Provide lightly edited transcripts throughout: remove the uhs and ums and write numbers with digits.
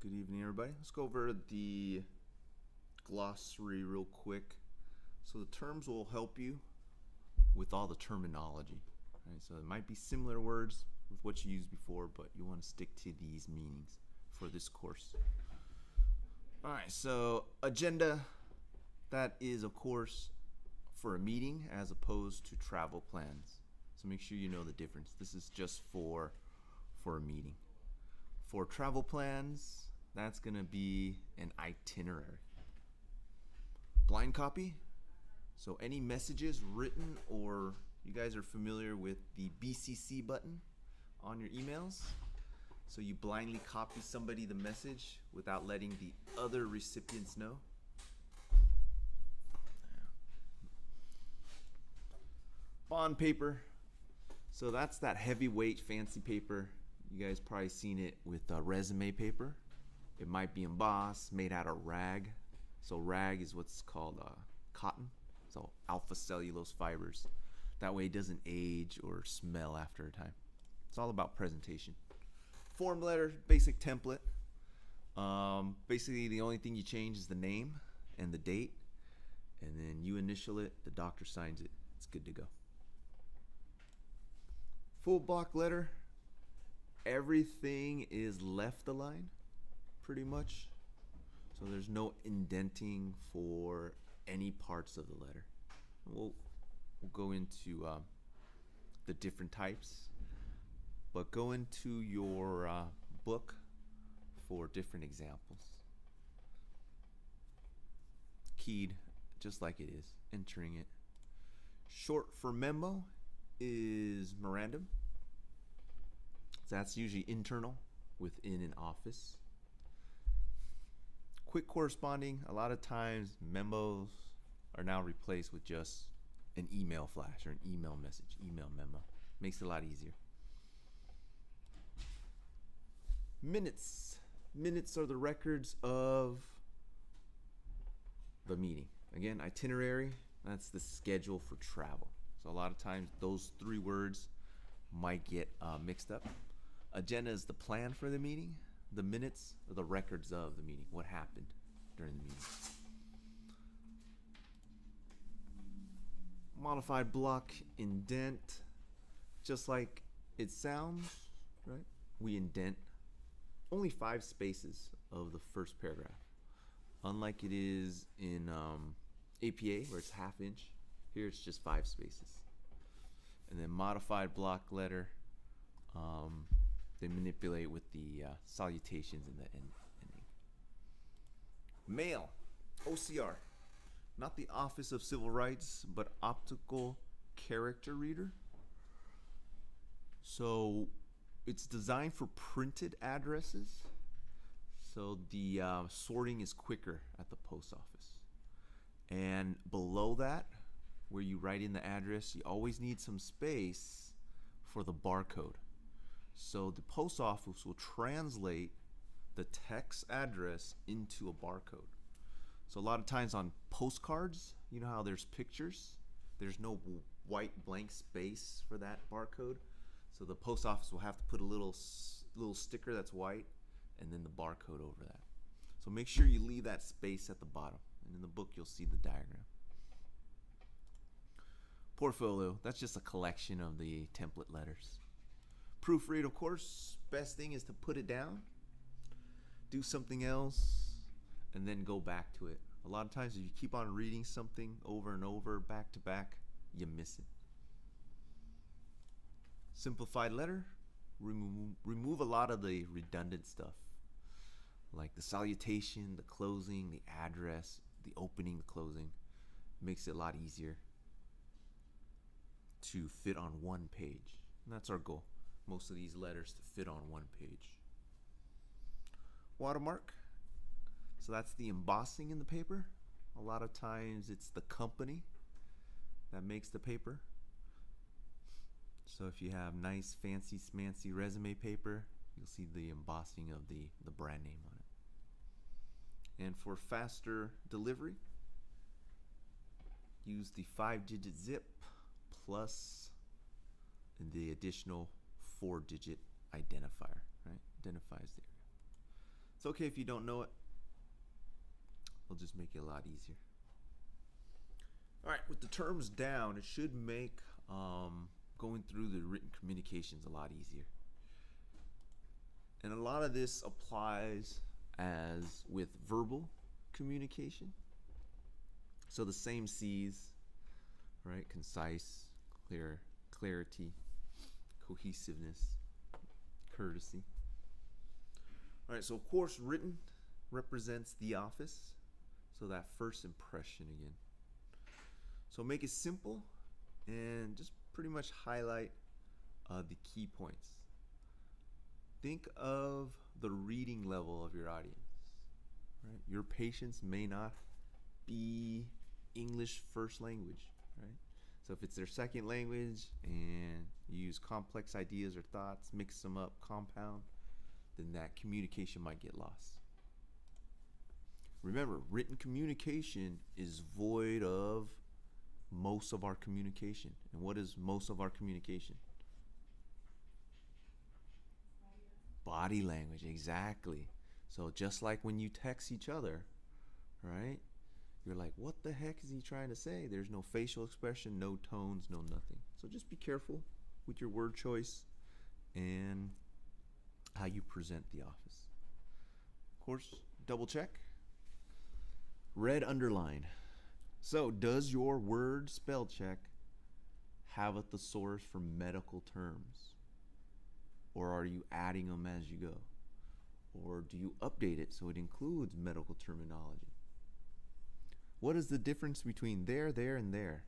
Good evening, everybody. Let's go over the glossary real quick. So the terms will help you with all the terminology. Right? So it might be similar words with what you used before, but you want to stick to these meanings for this course. All right, so agenda, that is, of course, for a meeting as opposed to travel plans. So make sure you know the difference. This is just for a meeting. For travel plans, that's going to be an itinerary. Blind copy, so any messages written, or you guys are familiar with the BCC button on your emails. So you blindly copy somebody the message without letting the other recipients know. Bond paper, so that's that heavyweight fancy paper. You guys probably seen it with resume paper. It might be embossed, made out of rag. So rag is what's called cotton, so alpha cellulose fibers. That way it doesn't age or smell after a time. It's all about presentation. Form letter, basic template. Basically the only thing you change is the name and the date, and then you initial it, the doctor signs it, it's good to go. Full block letter, everything is left aligned pretty much. So there's no indenting for any parts of the letter. We'll go into the different types, but go into your book for different examples. Keyed just like it is, entering it. Short for memo is memorandum. That's usually internal within an office. Quick corresponding, a lot of times memos are now replaced with just an email flash or an email message, email memo. Makes it a lot easier. Minutes. Minutes are the records of the meeting. Again, itinerary, that's the schedule for travel. So a lot of times those three words might get mixed up. Agenda is the plan for the meeting. The minutes are the records of the meeting, what happened during the meeting. Modified block, indent, just like it sounds, right? We indent only 5 spaces of the first paragraph. Unlike it is in APA where it's ½ inch, here it's just 5 spaces. And then modified block letter, they manipulate with the salutations in the ending. Mail, OCR, not the Office of Civil Rights, but optical character reader. So it's designed for printed addresses, so the sorting is quicker at the post office. And below that, where you write in the address, you always need some space for the barcode. So the post office will translate the text address into a barcode. So a lot of times on postcards, you know how there's pictures? There's no white blank space for that barcode. So the post office will have to put a little sticker that's white and then the barcode over that. So make sure you leave that space at the bottom. And in the book, you'll see the diagram. Portfolio, that's just a collection of the template letters. Proofread, of course, best thing is to put it down, do something else, and then go back to it. A lot of times if you keep on reading something over and over, back to back, you miss it. Simplified letter, remove a lot of the redundant stuff, like the salutation, the closing, the address, the opening, the closing. Makes it a lot easier to fit on one page. And that's our goal. Most of these letters to fit on one page. Watermark. So that's the embossing in the paper. A lot of times it's the company that makes the paper. So if you have nice, fancy, smancy resume paper, you'll see the embossing of the brand name on it. And for faster delivery, use the 5-digit zip plus the additional 4-digit identifier, right? Identifies the area. It's okay if you don't know it. We'll just make it a lot easier. All right, with the terms down, it should make going through the written communications a lot easier. And a lot of this applies as with verbal communication. So the same C's, right? Concise, clear, clarity, cohesiveness, courtesy. All right, so of course written represents the office. So that first impression again. So make it simple and just pretty much highlight the key points. Think of the reading level of your audience. Right? Your patients may not be English first language, right? So if it's their second language and you use complex ideas or thoughts, mix them up, compound, then that communication might get lost. Remember, written communication is void of most of our communication. And what is most of our communication? Body language, exactly. So just like when you text each other, right? You're like, what the heck is he trying to say? There's no facial expression, no tones, no nothing. So just be careful with your word choice and how you present the office. Of course, double check. Red underline. So does your word spell check have a thesaurus for medical terms? Or are you adding them as you go? Or do you update it so it includes medical terminology? What is the difference between there, and there?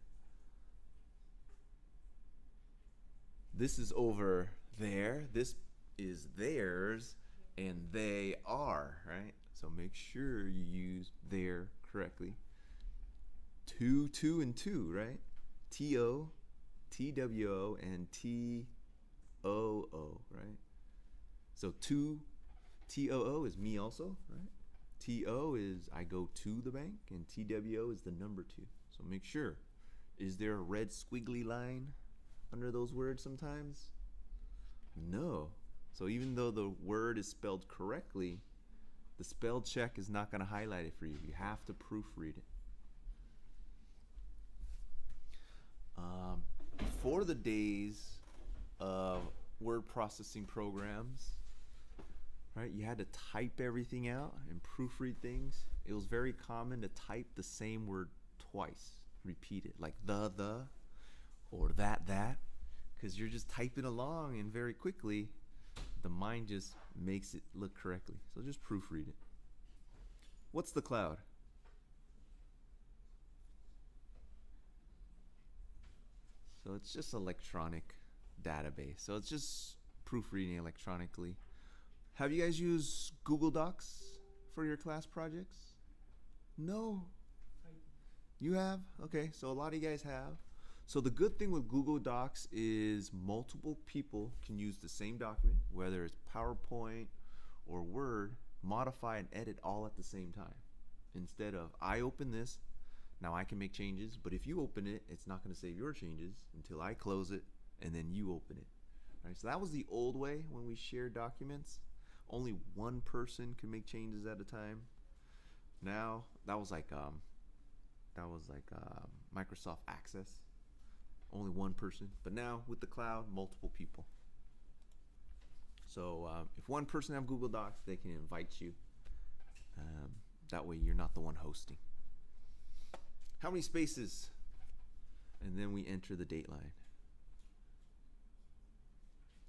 This is over there. This is theirs, and they are, right? So make sure you use there correctly. Two, and two, right? T-O, T-W-O, and T-O-O, right? So two, T-O-O is me also, right? T-O is I go to the bank, and T-W-O is the number 2. So make sure. Is there a red squiggly line under those words sometimes? No. So even though the word is spelled correctly, the spell check is not going to highlight it for you. You have to proofread it. Before the days of word processing programs, right, you had to type everything out and proofread things. It was very common to type the same word twice, repeat it, like the, or that, because you're just typing along and very quickly the mind just makes it look correctly. So just proofread it. What's the cloud? So it's just electronic database. So it's just proofreading electronically. Have you guys used Google Docs for your class projects? No. You have? Okay, so a lot of you guys have. So the good thing with Google Docs is multiple people can use the same document, whether it's PowerPoint or Word, modify and edit all at the same time. Instead of, I open this, now I can make changes, but if you open it, it's not going to save your changes until I close it and then you open it. All right, so that was the old way when we shared documents. Only one person could make changes at a time. Now that was like Microsoft Access. Only one person. But now with the cloud, multiple people. So if one person have Google Docs, they can invite you. That way you're not the one hosting. How many spaces? And then we enter the date line.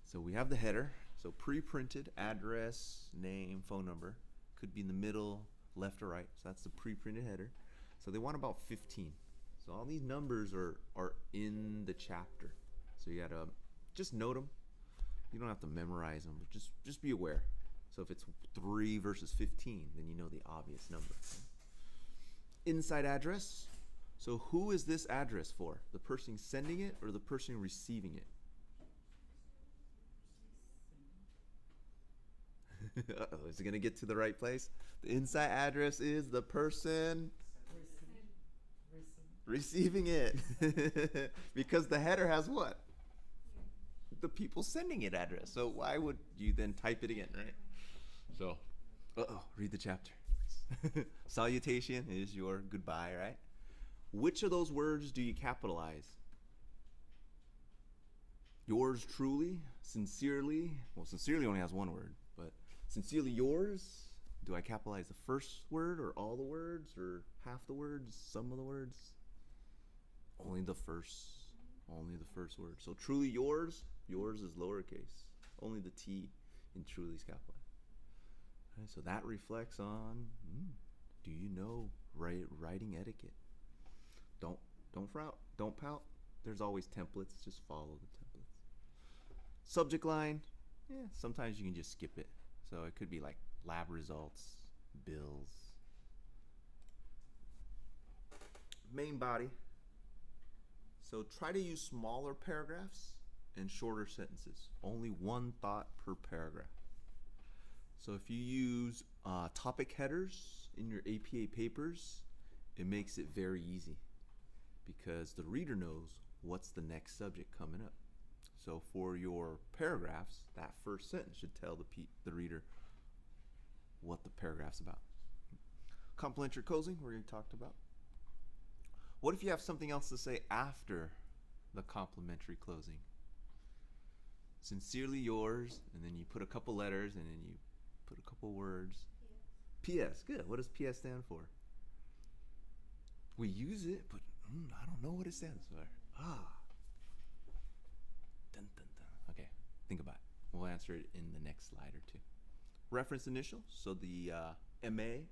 So we have the header. So pre-printed address, name, phone number. Could be in the middle, left or right. So that's the pre-printed header. So they want about 15. So all these numbers are in the chapter. So you gotta just note them. You don't have to memorize them, but just be aware. So if it's 3 versus 15, then you know the obvious number. Inside address. So who is this address for? The person sending it or the person receiving it? Uh-oh, is it going to get to the right place? The inside address is the person receiving it. Because the header has what? The people sending it address. So why would you then type it again, right? So, uh-oh. Read the chapter. Salutation is your goodbye, right? Which of those words do you capitalize? Yours truly, sincerely. Well, sincerely only has one word, but sincerely yours. Do I capitalize the first word or all the words or half the words, some of the words? Only the first word. So truly yours is lowercase. Only the T in truly is capitalized. Right, so that reflects on, do you know writing etiquette? Don't frown, don't pout. There's always templates, just follow the templates. Subject line, sometimes you can just skip it. So it could be like lab results, bills. Main body. So try to use smaller paragraphs and shorter sentences. Only one thought per paragraph. So if you use topic headers in your APA papers, it makes it very easy because the reader knows what's the next subject coming up. So for your paragraphs, that first sentence should tell the reader what the paragraph's about. Complimentary closing, we already talked about. What if you have something else to say after the complimentary closing? Sincerely yours, and then you put a couple letters, and then you put a couple words. PS, good. What does PS stand for? We use it, but I don't know what it stands for. Dun, dun, dun. Okay, think about it. We'll answer it in the next slide or two. Reference initial, so the MA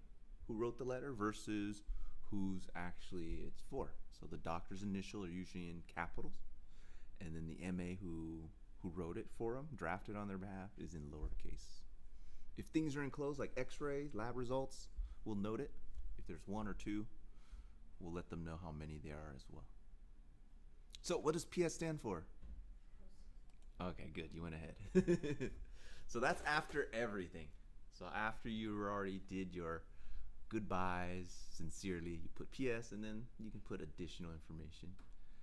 who wrote the letter versus who's actually it's for. So the doctor's initial are usually in capitals, and then the MA who wrote it for them, drafted on their behalf, is in lowercase. If things are enclosed like x-rays, lab results, we'll note it. If there's one or two, we'll let them know how many there are as well. So what does PS stand for? Okay, good, you went ahead. So that's after everything. So after you already did your goodbyes, sincerely, you put PS, and then you can put additional information.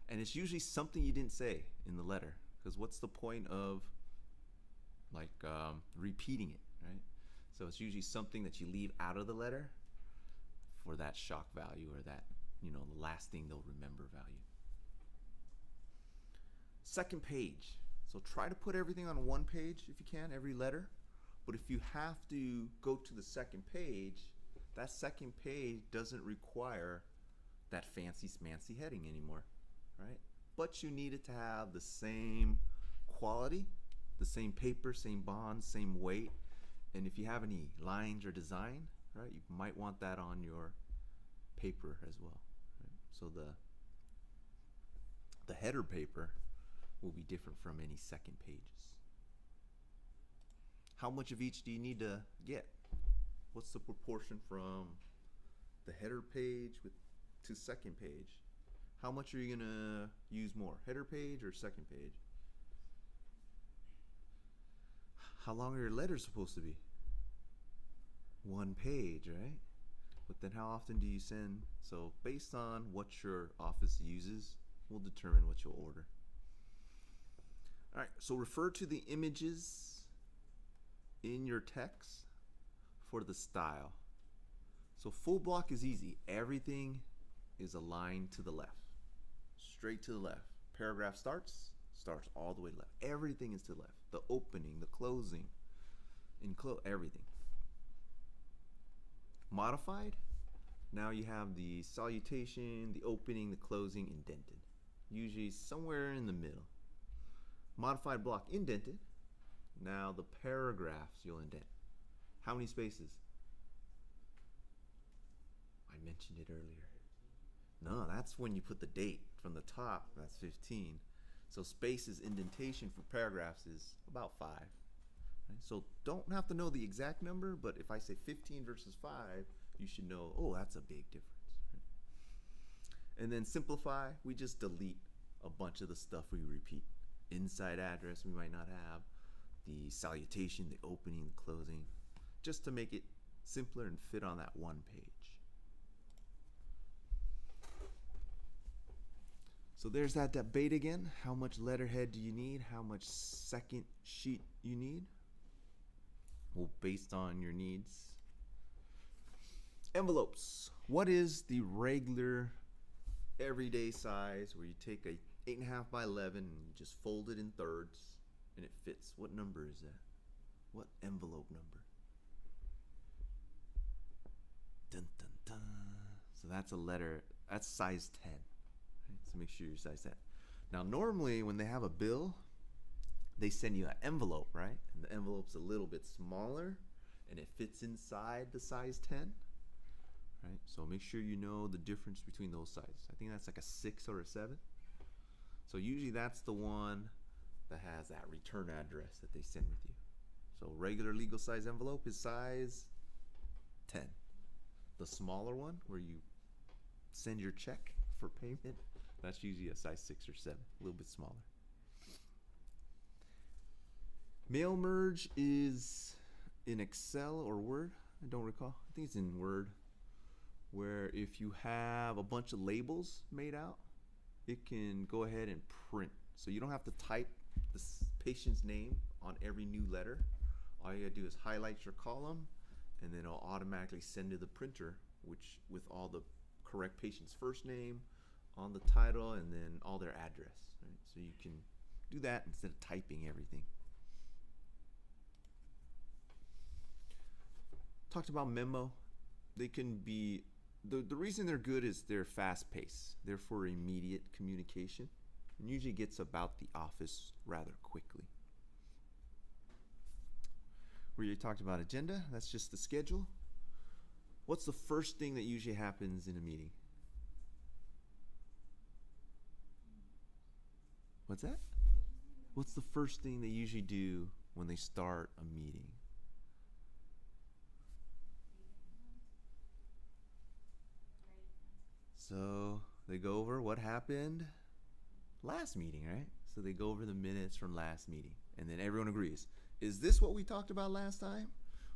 And it's usually something you didn't say in the letter, because what's the point of like repeating it, right? So it's usually something that you leave out of the letter for that shock value or that, the last thing they'll remember value. Second page. So try to put everything on one page if you can, every letter. But if you have to go to the second page, that second page doesn't require that fancy smancy heading anymore, right? But you need it to have the same quality, the same paper, same bond, same weight. And if you have any lines or design, right, you might want that on your paper as well. Right? So the header paper will be different from any second pages. How much of each do you need to get? What's the proportion from the header page to second page? How much are you gonna use more, header page or second page? How long are your letters supposed to be? One page, right? But then how often do you send? So based on what your office uses, we'll determine what you'll order. All right, so refer to the images in your text for the style. So full block is easy. Everything is aligned to the left, straight to the left. Paragraph starts all the way left. Everything is to the left. The opening, the closing, everything. Modified, now you have the salutation, the opening, the closing indented. Usually somewhere in the middle. Modified block indented. Now the paragraphs you'll indent. How many spaces? I mentioned it earlier. No, that's when you put the date from the top. That's 15. So spaces indentation for paragraphs is about 5. Right? So don't have to know the exact number, but if I say 15 versus 5, you should know, oh, that's a big difference. Right? And then simplify, we just delete a bunch of the stuff we repeat. Inside address we might not have, the salutation, the opening, the closing, just to make it simpler and fit on that one page. So there's that debate again. How much letterhead do you need? How much second sheet you need? Well, based on your needs, Envelopes. What is the regular everyday size where you take a 8.5 by 11 and you just fold it in thirds and it fits? What number is that? What envelope number? Dun, dun, dun. So that's a letter, that's size 10. Right? So make sure you're size 10. Now normally when they have a bill, they send you an envelope, right? And the envelope's a little bit smaller and it fits inside the size 10. Right? So make sure you know the difference between those sizes. I think that's like a 6 or a 7. So usually that's the one that has that return address that they send with you. So regular legal size envelope is size 10. The smaller one where you send your check for payment, that's usually a size 6 or 7, a little bit smaller. Mail merge is in Excel or Word, I don't recall. I think it's in Word, where if you have a bunch of labels made out, it can go ahead and print. So you don't have to type the patient's name on every new letter. All you gotta do is highlight your column and then it'll automatically send to the printer, which with all the correct patient's first name on the title and then all their address. Right? So you can do that instead of typing everything. Talked about memo. They can be, the reason they're good is they're fast paced. They're for immediate communication and usually gets about the office rather quickly. We talked about agenda, that's just the schedule. What's the first thing that usually happens in a meeting? What's that? What's the first thing they usually do when they start a meeting? So they go over what happened last meeting, right? So they go over the minutes from last meeting and then everyone agrees. Is this what we talked about last time?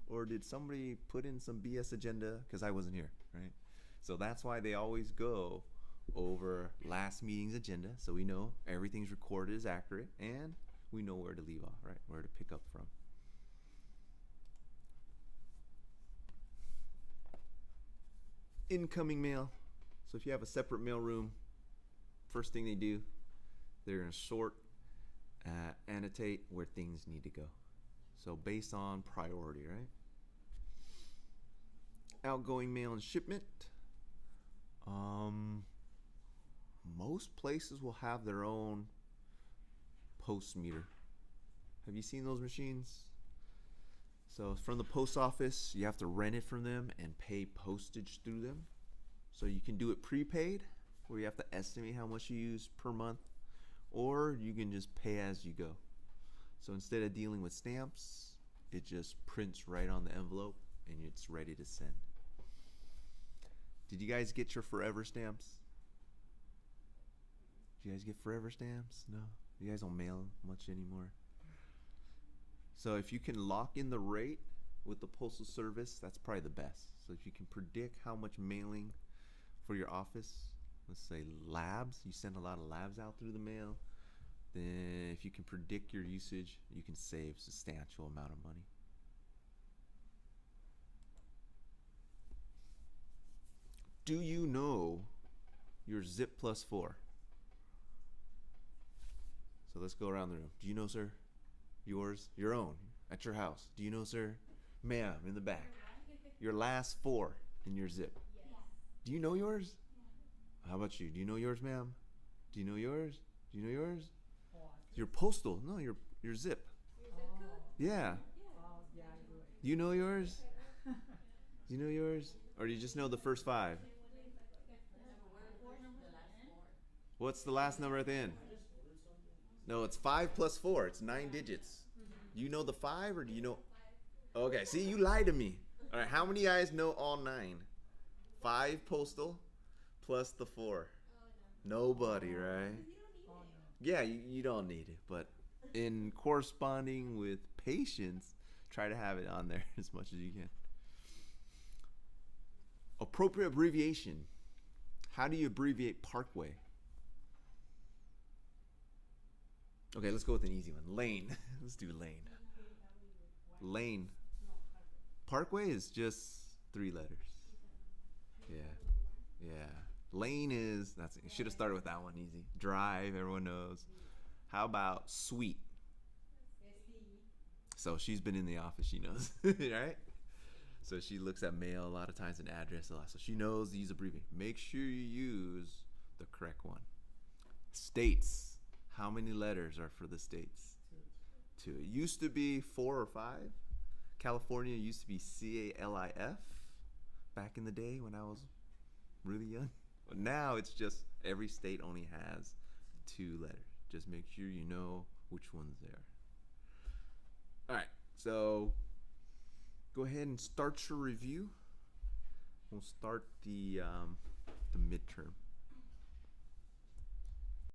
Or did somebody put in some BS agenda? Because I wasn't here, right? So that's why they always go over last meeting's agenda so we know everything's recorded is accurate and we know where to leave off, right? Where to pick up from. Incoming mail. So if you have a separate mail room, first thing they do, they're going to sort, annotate where things need to go. So based on priority, right? Outgoing mail and shipment. Most places will have their own post meter. Have you seen those machines? So from the post office, you have to rent it from them and pay postage through them. So you can do it prepaid, where you have to estimate how much you use per month, or you can just pay as you go. So instead of dealing with stamps, it just prints right on the envelope and it's ready to send. Did you guys get your forever stamps? Did you guys get forever stamps? No? You guys don't mail much anymore. So if you can lock in the rate with the Postal Service, that's probably the best. So if you can predict how much mailing for your office, let's say labs, you send a lot of labs out through the mail, then if you can predict your usage, you can save a substantial amount of money. Do you know your zip plus 4? So let's go around the room. Do you know, sir? Yours? Your own? At your house? Do you know, sir? Ma'am, in the back. Your last 4 in your zip. Yes. Do you know yours? Yeah. How about you? Do you know yours, ma'am? Do you know yours? Do you know yours? Oh, Your postal. No, your zip. Your zip code? Yeah. yeah, I do it. Do you know yours? Do you know yours? Or do you just know the first 5? What's the last number at the end? No, it's 5 plus 4. It's 9 digits. Do you know the 5 or do you know? Okay, see, you lied to me. All right, how many guys know all 9? 5 postal plus the 4. Nobody, right? Oh, no. Yeah, you don't need it, but in corresponding with patients, try to have it on there as much as you can. Appropriate abbreviation. How do you abbreviate Parkway? Okay, let's go with an easy one. Lane. Let's do lane. Lane. Parkway is just 3 letters. Yeah. Yeah. Lane is, that's, you should have started with that one easy. Drive, everyone knows. How about sweet? So she's been in the office, she knows, right? So she looks at mail a lot of times and address a lot. So she knows these abbreviations. Make sure you use the correct one. States. How many letters are for the states? Two. It used to be 4 or 5. California used to be CALIF back in the day when I was really young. But now it's just every state only has 2 letters. Just make sure you know which one's there. All right, so go ahead and start your review. We'll start the midterm.